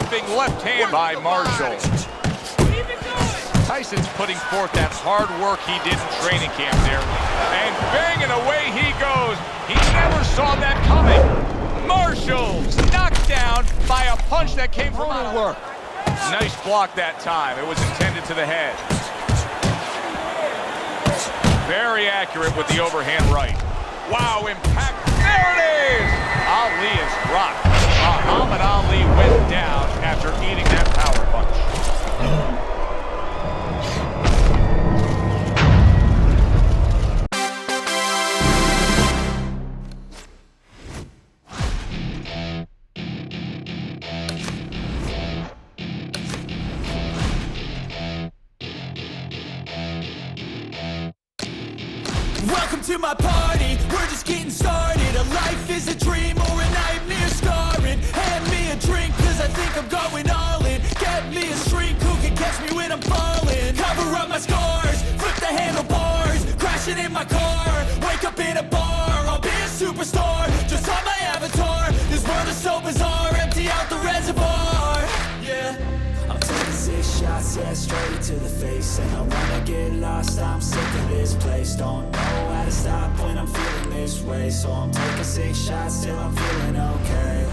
sweeping left hand by Marshall. Tyson's putting forth that hard work he did in training camp there. And banging away he goes. He never saw that coming. Marshall's knocked down by a punch that came from the work. Nice block that time. It was intended to the head. Very accurate with the overhand right. Wow, impact. There it is! Ali is rocked. Muhammad Ali went down after eating that power punch. Welcome to my party, we're just getting started. A life is a dream or a nightmare scarring. Hand me a drink cause I think I'm going all in. Get me a shrink who can catch me when I'm falling. Cover up my scars, flip the handlebars. Crashing in my car, wake up in a bar. I'll be a superstar, just on my avatar. This world is so bizarre, empty out the reservoir. Yeah, I'm taking 6 shots, yeah, straight to the face. And I wanna get lost, I'm sick of this place. Don't know how to stop when I'm feeling this way. So I'm taking 6 shots till I'm feeling okay.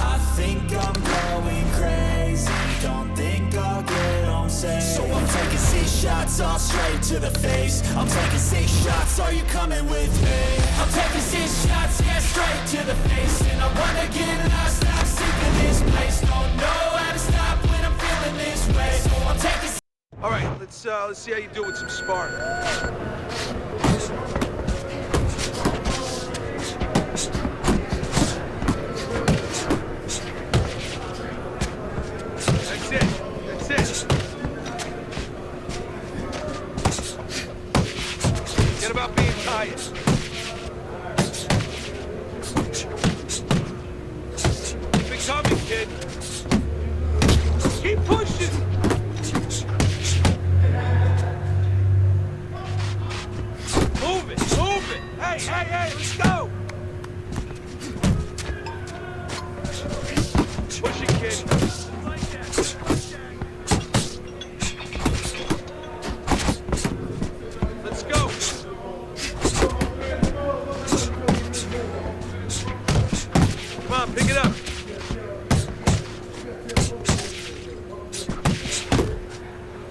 I think I'm going crazy, don't think I'll get home safe. So I'm taking 6 shots, all straight to the face. I'm taking 6 shots, are you coming with me? I'm taking 6 shots, yeah, straight to the face. And I wanna get lost, I'm sick of this place. Don't know how to stop when I'm feeling this way. So I'm taking. All right, let's see how you do with some sparring. That's it. Forget about being tired. Keep it coming, kid. Keep pushing. Move it. Hey, let's go. Push it, kid. Let's go. Come on, pick it up.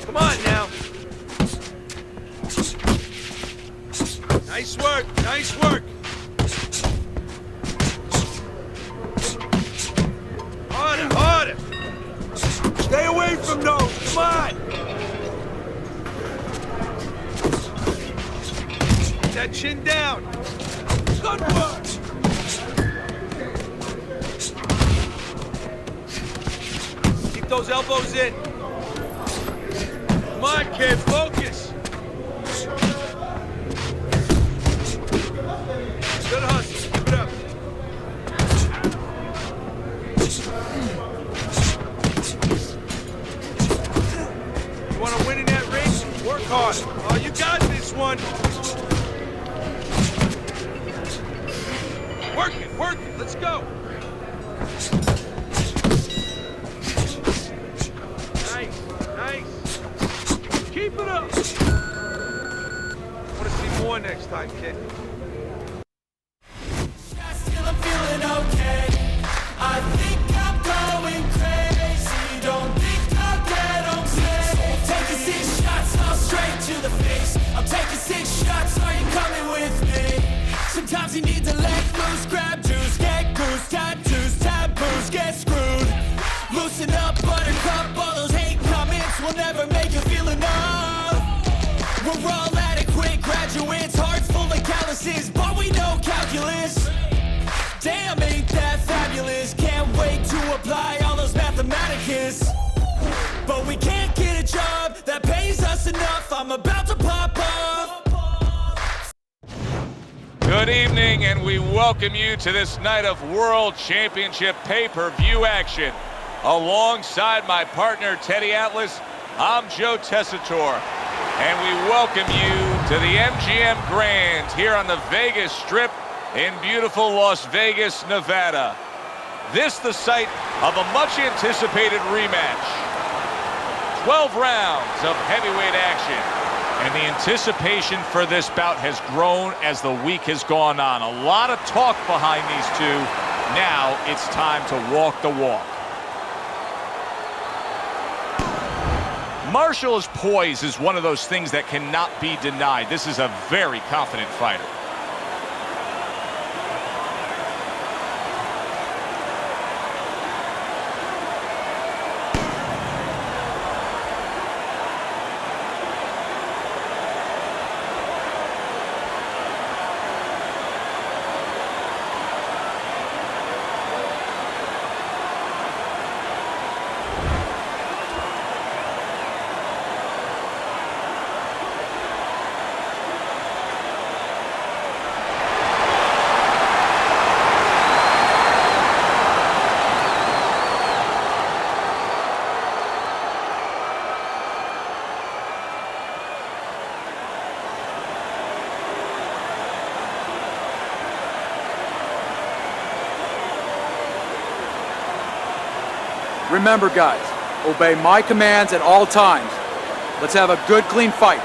Come on now. Nice work. Harder. Stay away from those, come on. Keep that chin down. Good work. Keep those elbows in. Come on, kid, focus. Good hustle, keep it up. You want to win in that race? Work hard. Oh, you got this one. Work it. Let's go. Nice. Keep it up. I want to see more next time, kid. Still I'm feeling okay. I think I'm going crazy. Don't think I'll get home safe. Taking 6 shots, all straight to the face. I'm taking 6 shots, are you coming with me? Sometimes you need to let loose, grab juice, get goose, tattoos, taboos, get screwed. Loosen up, buttercup, all those hate comments will never make you feel enough. We're all adequate graduates, hearts full of calluses, but we know calculus. Damn, ain't that fabulous? Can't wait to apply all those mathematicus. But we can't get a job that pays us enough. I'm about to pop off. Good evening, and we welcome you to this night of World Championship pay-per-view action. Alongside my partner, Teddy Atlas, I'm Joe Tessitore, and we welcome you to the MGM Grand here on the Vegas Strip in beautiful Las Vegas, Nevada. This the site of a much-anticipated rematch. 12 rounds of heavyweight action. And the anticipation for this bout has grown as the week has gone on. A lot of talk behind these two. Now it's time to walk the walk. Marshall's poise is one of those things that cannot be denied. This is a very confident fighter. Remember, guys, obey my commands at all times. Let's have a good, clean fight.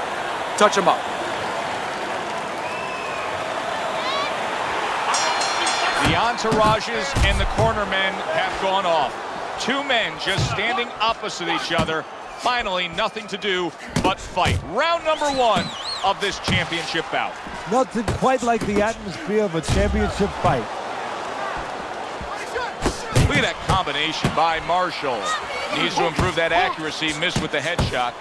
Touch them up. The entourages and the cornermen have gone off. Two men just standing opposite each other. Finally, nothing to do but fight. Round number one of this championship bout. Nothing quite like the atmosphere of a championship fight. Look at that combination by Marshall. Needs to improve that accuracy. Missed with the headshot.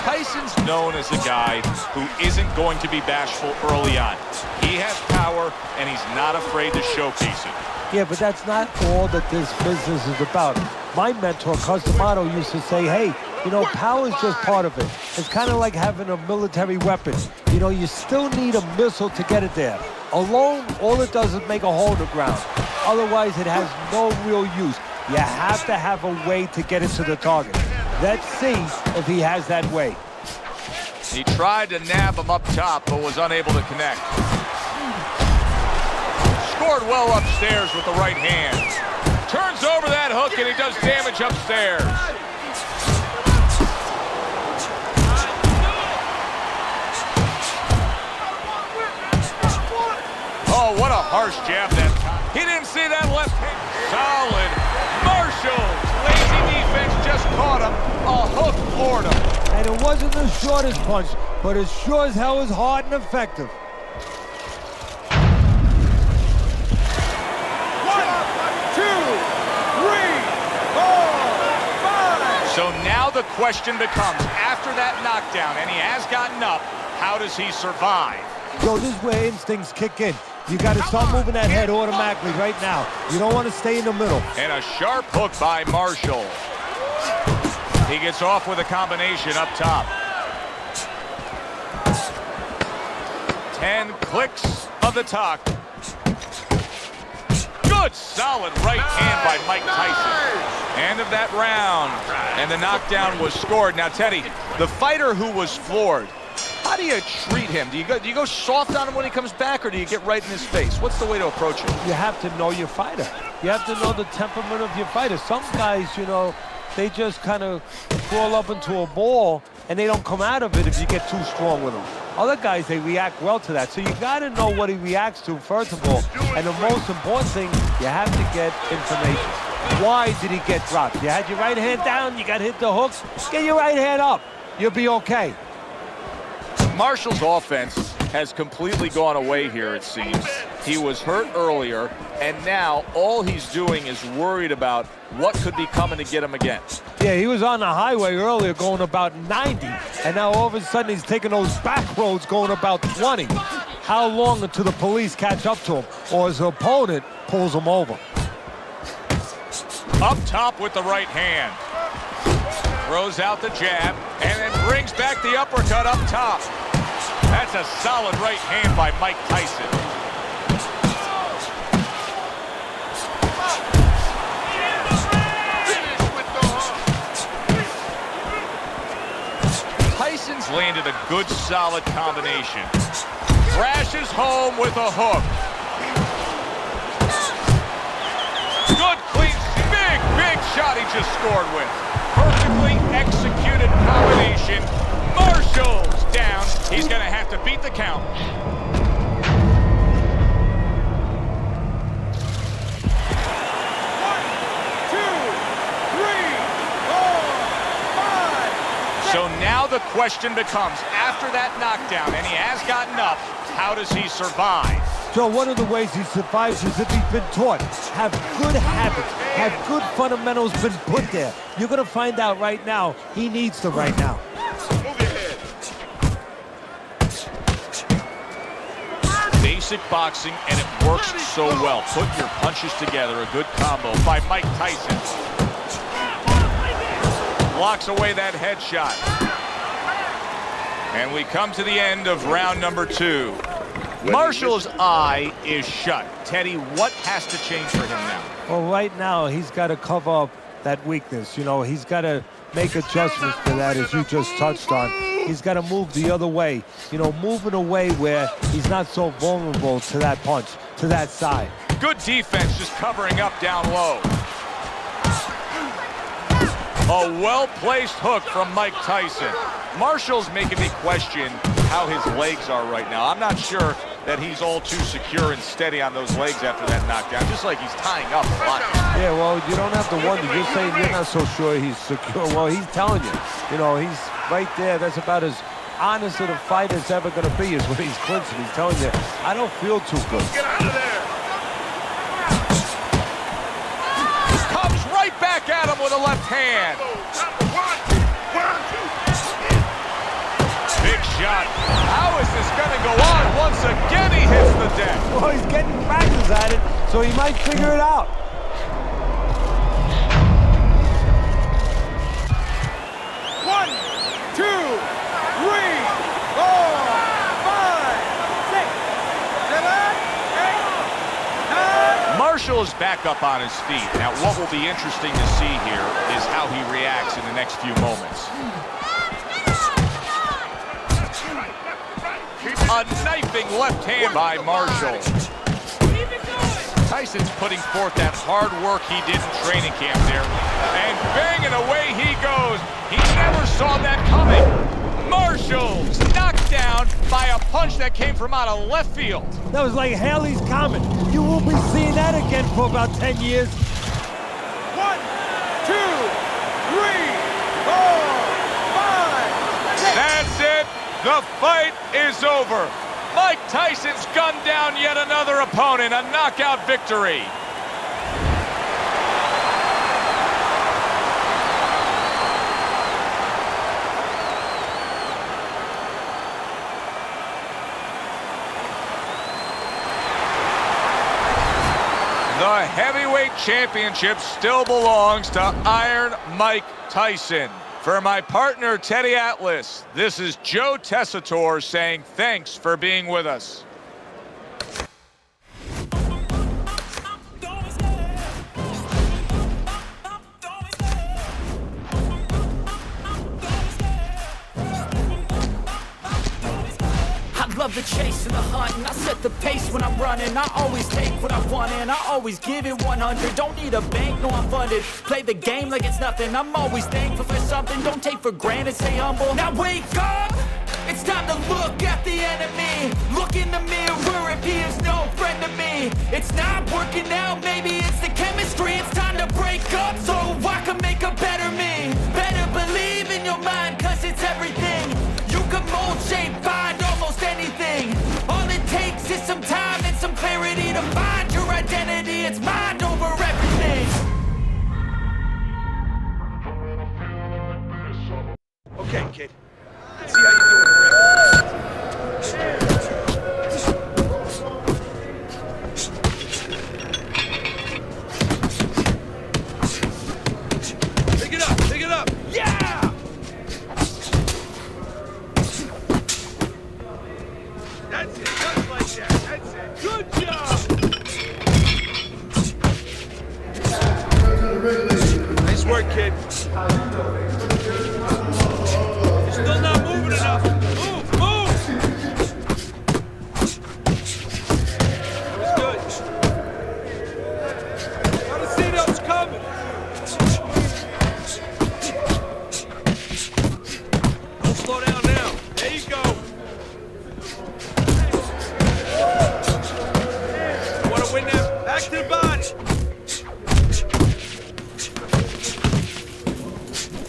Tyson's known as a guy who isn't going to be bashful early on. He has power, and he's not afraid to showcase it. Yeah, but that's not all that this business is about. My mentor, Customato, used to say, hey, you know, power is just part of it. It's kind of like having a military weapon. You know, you still need a missile to get it there. Alone, all it does is make a hole in the ground. Otherwise, it has no real use. You have to have a way to get it to the target. Let's see if he has that way. He tried to nab him up top, but was unable to connect. Scored well upstairs with the right hand. Turns over that hook, and he does damage upstairs. Oh, what a harsh jab that time. He didn't see that left hand. Solid. Marshall's lazy defense just caught him. A hook floored him. And it wasn't the shortest punch, but it sure as hell was hard and effective. So now the question becomes, after that knockdown, and he has gotten up, how does he survive? So this is where instincts kick in. You got to start moving that head automatically right now. You don't want to stay in the middle. And a sharp hook by Marshall. He gets off with a combination up top. 10 clicks of the talk. Good, solid right hand by Mike Tyson. End of that round, and the knockdown was scored. Now, Teddy, the fighter who was floored, how do you treat him? Do you go soft on him when he comes back, or do you get right in his face? What's the way to approach it? You have to know your fighter. You have to know the temperament of your fighter. Some guys, you know, they just kind of crawl up into a ball, and they don't come out of it if you get too strong with them. Other guys, they react well to that. So you got to know what he reacts to, first of all. And the most important thing, you have to get information. Why did he get dropped? You had your right hand down, you got hit the hooks. Get your right hand up. You'll be okay. Marshall's offense has completely gone away here, it seems. He was hurt earlier, and now all he's doing is worried about what could be coming to get him again. Yeah, he was on the highway earlier going about 90, and now all of a sudden he's taking those back roads going about 20. How long until the police catch up to him or his opponent pulls him over? Up top with the right hand. Throws out the jab, and then brings back the uppercut up top. That's a solid right hand by Mike Tyson. Tyson's landed a good, solid combination. Crashes home with a hook. Good, clean, big shot he just scored with. Perfectly executed combination. Marshall's down. He's going to have to beat the count. So now the question becomes, after that knockdown, and he has gotten up, how does he survive? Joe, one of the ways he survives is if he's been taught. Have good habits, have good fundamentals been put there. You're going to find out right now, he needs them right now. Move your head. Basic boxing, and it works so well. Put your punches together, a good combo by Mike Tyson. Blocks away that headshot. And we come to the end of round number 2. Marshall's eye is shut. Teddy, what has to change for him now? Well, right now, he's got to cover up that weakness. You know, he's got to make adjustments to that, as you just touched on. He's got to move the other way. You know, moving away where he's not so vulnerable to that punch, to that side. Good defense, just covering up down low. A well-placed hook from Mike Tyson. Marshall's making me question how his legs are right now. I'm not sure that he's all too secure and steady on those legs after that knockdown, just like he's tying up a lot. Yeah, well, you don't have to wonder. You're saying you're not so sure he's secure. Well, he's telling you. You know, he's right there. That's about as honest of a fight as ever going to be is when he's clinching. He's telling you, I don't feel too good. Get out of there. Comes right back at him with a left hand. Big shot. How is this going to go on? Once again, he hits the deck. Well, he's getting practice at it, so he might figure it out. One, two, three, four, five, six, seven, eight, nine. Marshall is back up on his feet. Now, what will be interesting to see here is how he reacts in the next few moments. A knifing left hand by Marshall. Tyson's putting forth that hard work he did in training camp there. And banging away he goes. He never saw that coming. Marshall's knocked down by a punch that came from out of left field. That was like Haley's Comet. You won't be seeing that again for about 10 years. One, two, three, four, five, six. That's it. The fight is over. Mike Tyson's gunned down yet another opponent, a knockout victory. The heavyweight championship still belongs to Iron Mike Tyson. For my partner, Teddy Atlas, this is Joe Tessitore saying thanks for being with us. Love the chase and the hunt, and I set the pace when I'm running. I always take what I want and I always give it 100. Don't need a bank, no I'm funded. Play the game like it's nothing. I'm always thankful for something. Don't take for granted, stay humble. Now wake up! It's time to look at the enemy. Look in the mirror if he is no friend to me. It's not working out, maybe it's the chemistry. It's time to break up so I can make a better me. Better believe in your mind, cause it's everything. You can mold, shape, find almost anything. All it takes is some time and some clarity to find your identity. It's mind over everything. Okay, kid. Let's see how you doing, Rick. Pick it up, pick it up. Yeah! That's it, just like that. That's it. Good job! Nice work, kid. Just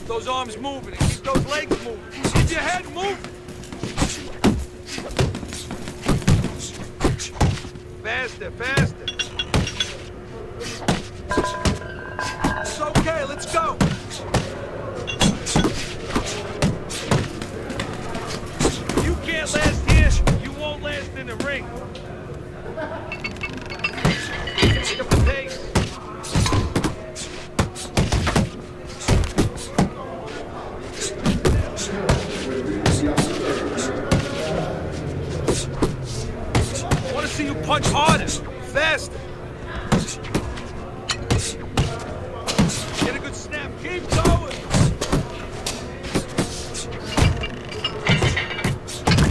those arms moving and keep those legs moving. Keep your head moving. Faster, faster. It's okay, let's go. You can't last here, you won't last in the ring. Pick up the pace. I want to see you punch harder, faster. Get a good snap, keep going.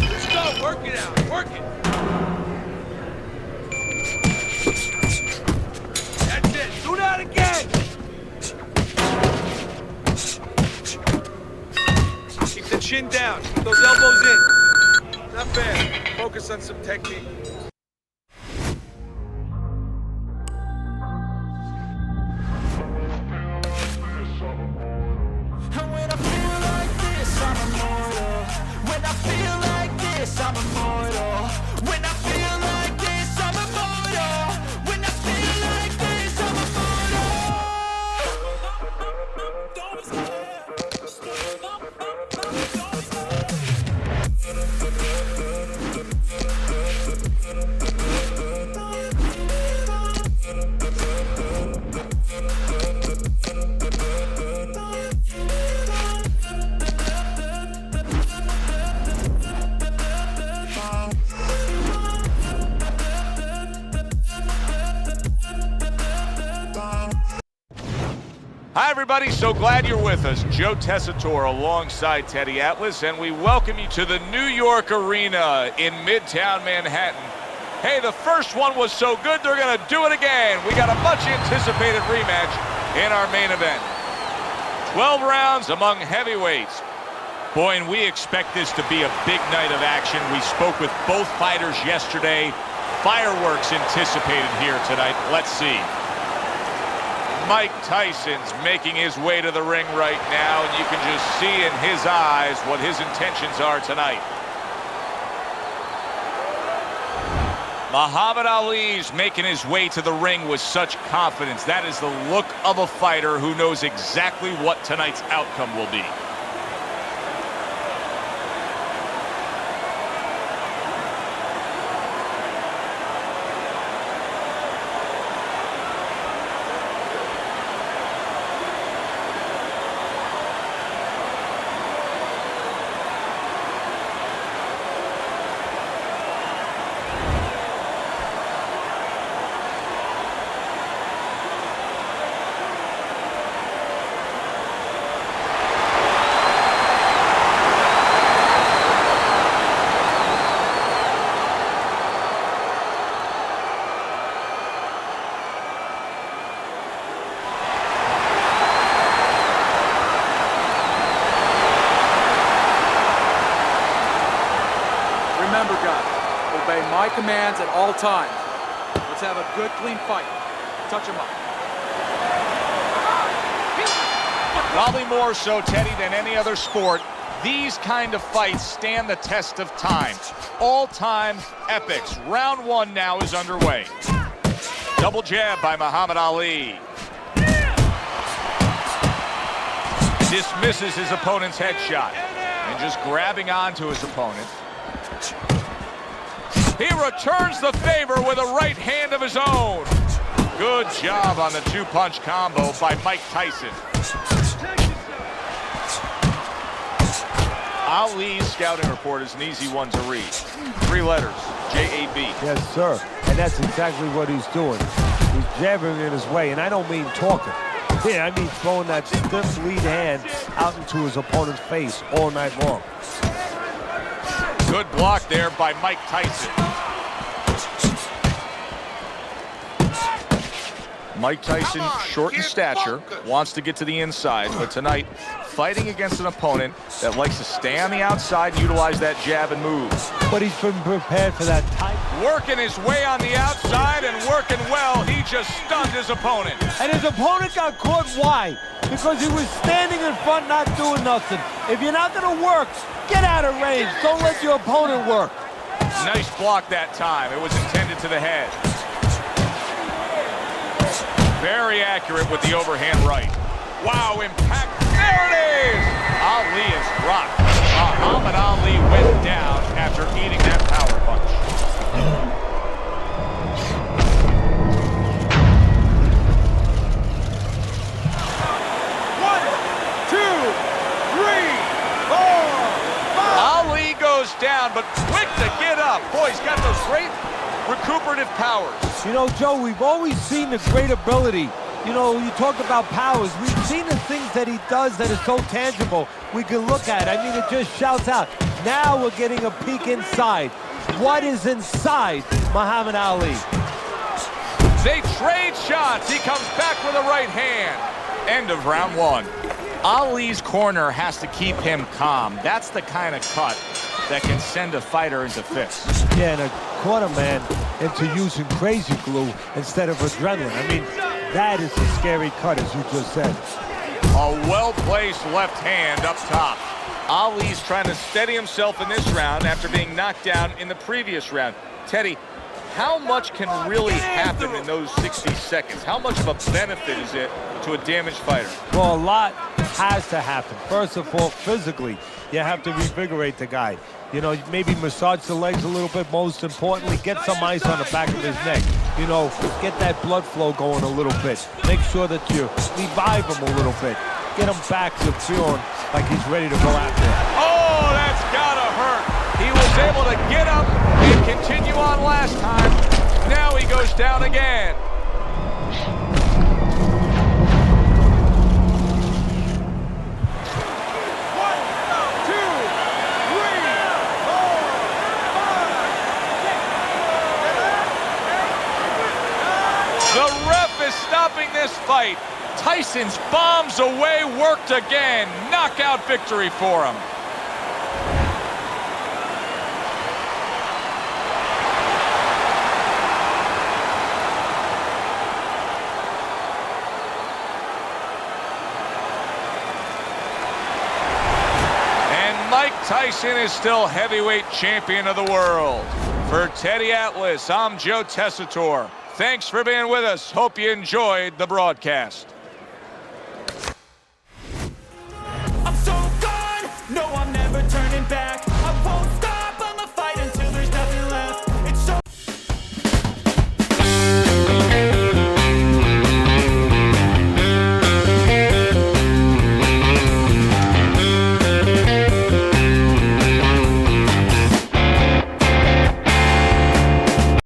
Let's go, work it out, work it. That's it, do that again. Keep the chin down, keep those elbows in. Not bad, focus on some technique. And when I feel like this, I'm immortal. When I feel like this, I'm immortal. When I feel like this, I'm immortal. When I feel like this, I'm immortal. Don't stare. Don't stare. Hi, everybody. So glad you're with us. Joe Tessitore alongside Teddy Atlas, and we welcome you to the New York Arena in Midtown Manhattan. Hey, the first one was so good, they're going to do it again. We got a much-anticipated rematch in our main event. 12 rounds among heavyweights. Boy, and we expect this to be a big night of action. We spoke with both fighters yesterday. Fireworks anticipated here tonight. Let's see. Mike Tyson's making his way to the ring right now, and you can just see in his eyes what his intentions are tonight. Muhammad Ali's making his way to the ring with such confidence. That is the look of a fighter who knows exactly what tonight's outcome will be. Remember, guys, obey my commands at all times. Let's have a good, clean fight. Touch him up. Probably more so, Teddy, than any other sport, these kind of fights stand the test of time. All-time epics. Round one now is underway. Double jab by Muhammad Ali. Dismisses his opponent's headshot. And just grabbing onto his opponent. He returns the favor with a right hand of his own. Good job on the two-punch combo by Mike Tyson. Ali's scouting report is an easy one to read. 3 letters, J-A-B. Yes, sir. And that's exactly what he's doing. He's jabbing in his way, and I don't mean talking. Yeah, I mean throwing that stiff lead hand out into his opponent's face all night long. Good block there by Mike Tyson. Mike Tyson, short in stature, wants to get to the inside, but tonight, fighting against an opponent that likes to stay on the outside and utilize that jab and move. But he's been prepared for that type. Working his way on the outside and working well, he just stunned his opponent. And his opponent got caught. Why? Because he was standing in front, not doing nothing. If you're not gonna work, get out of range. Don't let your opponent work. Nice block that time. It was intended to the head. Very accurate with the overhand right. Wow, impact. There it is! Ali is rocked. Muhammad Ali went down after eating that power punch. One, two, three, four, five. Ali goes down, but quick to get up. Boy, he's got those great recuperative powers. You know, Joe, we've always seen the great ability. You know, you talk about powers. We've seen the things that he does that are so tangible we can look at. I mean, it just shouts out. Now we're getting a peek inside. What is inside Muhammad Ali? They trade shots. He comes back with a right hand. End of round one. Ali's corner has to keep him calm. That's the kind of cut that can send a fighter into fits. Yeah, and a corner man into using crazy glue instead of adrenaline. I mean, that is a scary cut, as you just said. A well-placed left hand up top. Ali's trying to steady himself in this round after being knocked down in the previous round. Teddy, how much can really happen in those 60 seconds? How much of a benefit is it to a damaged fighter? Well, a lot has to happen. First of all, physically, you have to revigorate the guy. You know, maybe massage the legs a little bit. Most importantly, get some ice on the back of his neck. You know, get that blood flow going a little bit. Make sure that you revive him a little bit. Get him back to feeling like he's ready to go after it. Oh, that's gotta hurt. He was able to get up and continue on last time. Now he goes down again. The ref is stopping this fight. Tyson's bombs away worked again. Knockout victory for him. And Mike Tyson is still heavyweight champion of the world. For Teddy Atlas, I'm Joe Tessitore. Thanks for being with us. Hope you enjoyed the broadcast.